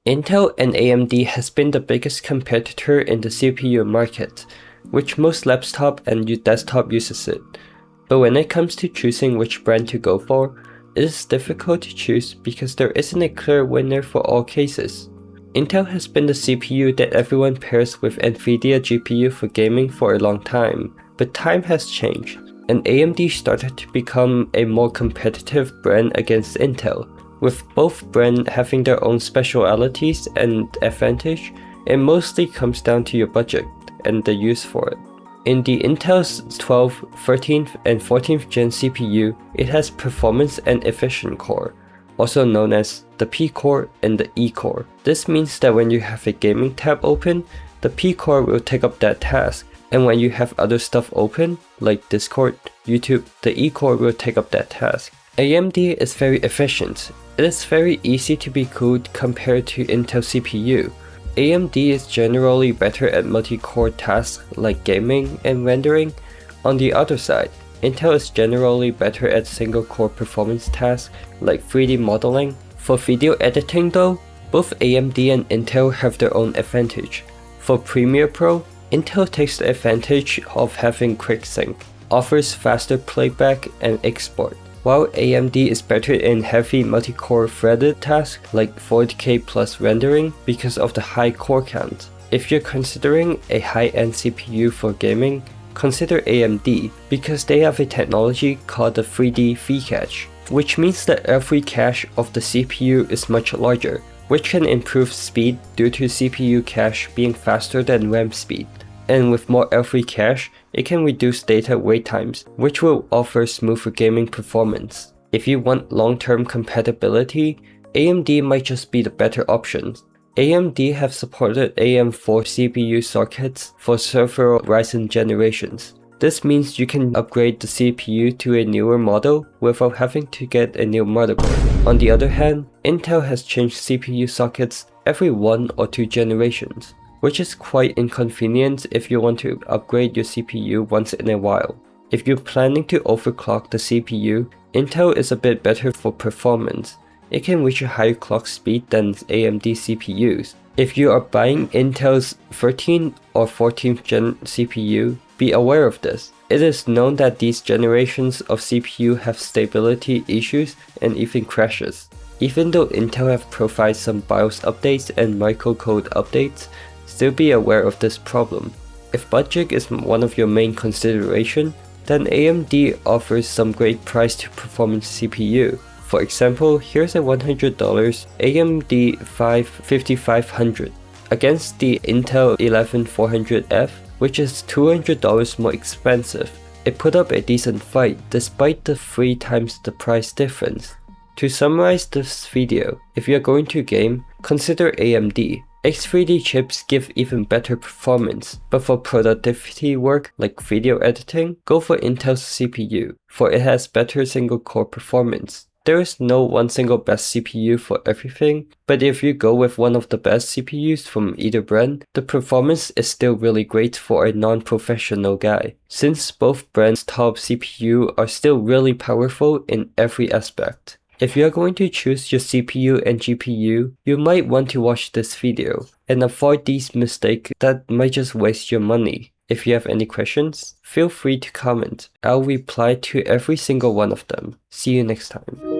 Intel and AMD has been the biggest competitor in the CPU market, which most laptop and desktop uses it. But when it comes to choosing which brand to go for, it is difficult to choose because there isn't a clear winner for all cases. Intel has been the CPU that everyone pairs with Nvidia GPU for gaming for a long time, but time has changed, and AMD started to become a more competitive brand against Intel. With both brands having their own specialities and advantage, it mostly comes down to your budget and the use for it. In the Intel's 12th, 13th, and 14th Gen CPU, it has performance and efficient core, also known as the P core and the E core. This means that when you have a gaming tab open, the P core will take up that task, and when you have other stuff open, like Discord, YouTube, the E core will take up that task. AMD is very efficient. It is very easy to be cooled compared to Intel CPU. AMD is generally better at multi-core tasks like gaming and rendering. On the other side, Intel is generally better at single-core performance tasks like 3D modeling. For video editing though, both AMD and Intel have their own advantage. For Premiere Pro, Intel takes the advantage of having quick sync, offers faster playback and export, while AMD is better in heavy multi-core threaded tasks like 4K plus rendering because of the high core count. If you're considering a high-end CPU for gaming, consider AMD because they have a technology called the 3D V-cache, which means that every cache of the CPU is much larger, which can improve speed due to CPU cache being faster than RAM speed. And with more L3 cache, it can reduce data wait times, which will offer smoother gaming performance. If you want long-term compatibility, AMD might just be the better option. AMD have supported AM4 CPU sockets for several Ryzen generations. This means you can upgrade the CPU to a newer model without having to get a new motherboard. On the other hand, Intel has changed CPU sockets every 1 or 2 generations, which is quite inconvenient if you want to upgrade your CPU once in a while. If you're planning to overclock the CPU, Intel is a bit better for performance. It can reach a higher clock speed than AMD CPUs. If you are buying Intel's 13th or 14th Gen CPU, be aware of this. It is known that these generations of CPU have stability issues and even crashes. Even though Intel have provided some BIOS updates and microcode updates, still be aware of this problem. If budget is one of your main consideration, then AMD offers some great price to performance CPU. For example, here's a $100 AMD 5500 against the Intel 11400F, which is $200 more expensive. It put up a decent fight despite the 3 times the price difference. To summarize this video, if you're going to game, consider AMD. X3D chips give even better performance, but for productivity work like video editing, go for Intel's CPU, for it has better single-core performance. There is no one single best CPU for everything, but if you go with one of the best CPUs from either brand, the performance is still really great for a non-professional guy, since both brands' top CPU are still really powerful in every aspect. If you are going to choose your CPU and GPU, you might want to watch this video and avoid these mistakes that might just waste your money. If you have any questions, feel free to comment. I'll reply to every single one of them. See you next time.